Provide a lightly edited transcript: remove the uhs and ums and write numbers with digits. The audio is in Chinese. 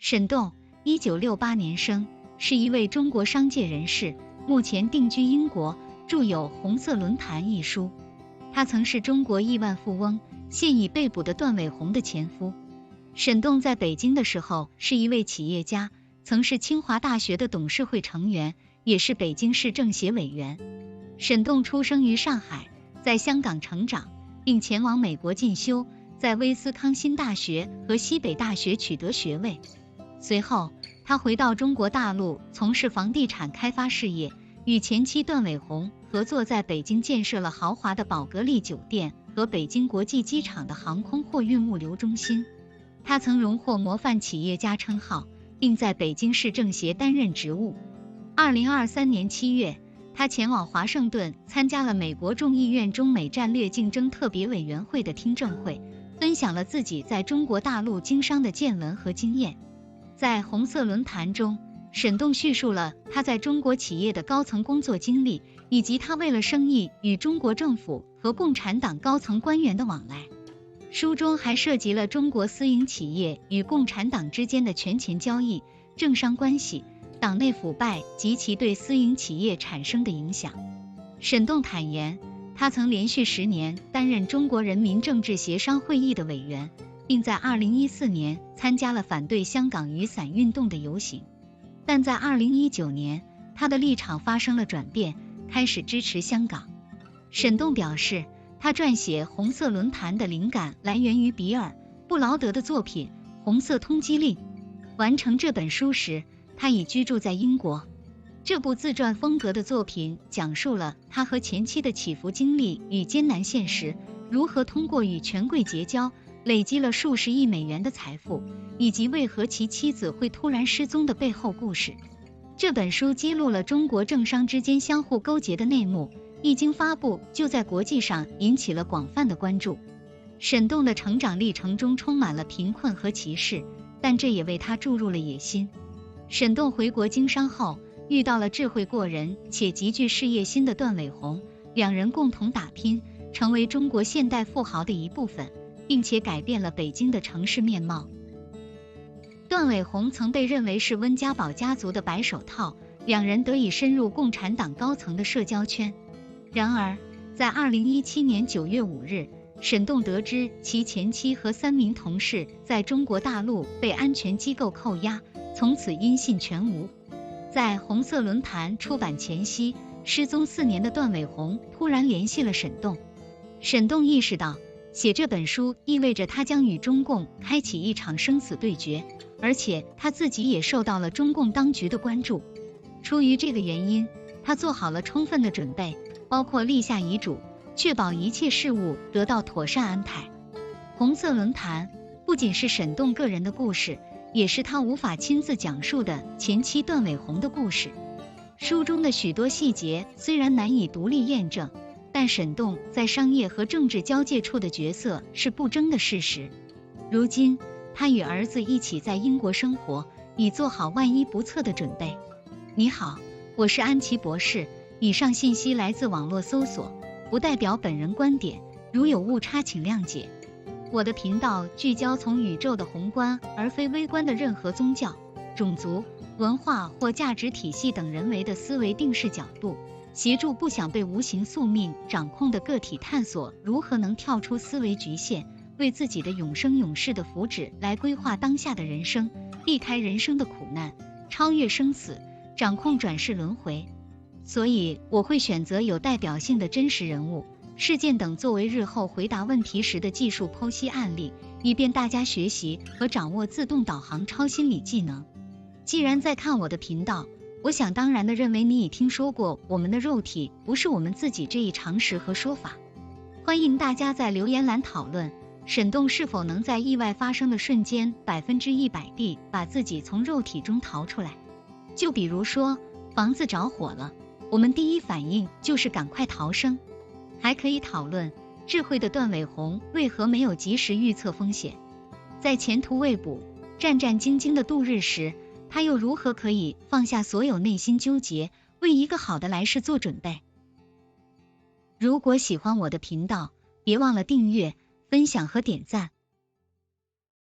沈栋，1968年生，是一位中国商界人士，目前定居英国，著有《红色论坛》一书。他曾是中国亿万富翁，现已被捕的段伟鸿的前夫。沈栋在北京的时候是一位企业家，曾是清华大学的董事会成员，也是北京市政协委员。沈栋出生于上海，在香港成长，并前往美国进修，在威斯康辛大学和西北大学取得学位。随后，他回到中国大陆从事房地产开发事业，与前妻段伟鸿合作，在北京建设了豪华的宝格丽酒店和北京国际机场的航空货运物流中心。他曾荣获模范企业家称号，并在北京市政协担任职务。2023年7月，他前往华盛顿参加了美国众议院中美战略竞争特别委员会的听证会，分享了自己在中国大陆经商的见闻和经验。在红色论坛中，沈栋叙述了他在中国企业的高层工作经历，以及他为了生意与中国政府和共产党高层官员的往来。书中还涉及了中国私营企业与共产党之间的权钱交易、政商关系、党内腐败及其对私营企业产生的影响。沈栋坦言，他曾连续10年担任中国人民政治协商会议的委员，并在2014年参加了反对香港雨伞运动的游行。但在2019年，他的立场发生了转变，开始支持香港。沈栋表示，他撰写《红色论坛》的灵感来源于比尔·布劳德的作品《红色通缉令》。完成这本书时，他已居住在英国。这部自传风格的作品讲述了他和前妻的起伏经历与艰难现实，如何通过与权贵结交，累积了数十亿美元的财富，以及为何其妻子会突然失踪的背后故事。这本书揭露了中国政商之间相互勾结的内幕，一经发布就在国际上引起了广泛的关注。沈栋的成长历程中充满了贫困和歧视，但这也为他注入了野心。沈栋回国经商后，遇到了智慧过人且极具事业心的段伟鸿，两人共同打拼，成为中国现代富豪的一部分，并且改变了北京的城市面貌。段伟鸿曾被认为是温家宝家族的白手套，两人得以深入共产党高层的社交圈。然而，在2017年9月5日，沈栋得知其前妻和3名同事在中国大陆被安全机构扣押，从此音信全无。在《红色论坛》出版前夕，失踪4年的段伟鸿突然联系了沈栋。沈栋意识到，写这本书意味着他将与中共开启一场生死对决，而且他自己也受到了中共当局的关注。出于这个原因，他做好了充分的准备，包括立下遗嘱，确保一切事务得到妥善安排。红色论坛不仅是沈栋个人的故事，也是他无法亲自讲述的前妻段伟鸿的故事。书中的许多细节虽然难以独立验证，但沈栋在商业和政治交界处的角色是不争的事实。如今，他与儿子一起在英国生活，已做好万一不测的准备。你好，我是安琪博士，以上信息来自网络搜索，不代表本人观点，如有误差请谅解。我的频道聚焦从宇宙的宏观而非微观的任何宗教、种族、文化或价值体系等人为的思维定式角度，协助不想被无形宿命掌控的个体探索如何能跳出思维局限，为自己的永生永世的福祉来规划当下的人生，避开人生的苦难，超越生死，掌控转世轮回。所以我会选择有代表性的真实人物、事件等作为日后回答问题时的技术剖析案例，以便大家学习和掌握自动导航超心理技能。既然在看我的频道，我想当然的认为你已听说过我们的肉体不是我们自己这一常识和说法。欢迎大家在留言栏讨论，沈栋是否能在意外发生的瞬间100%地把自己从肉体中逃出来。就比如说，房子着火了，我们第一反应就是赶快逃生。还可以讨论智慧的段伟鸿为何没有及时预测风险，在前途未卜、战战兢兢的度日时，他又如何可以放下所有内心纠结，为一个好的来世做准备。如果喜欢我的频道，别忘了订阅、分享和点赞。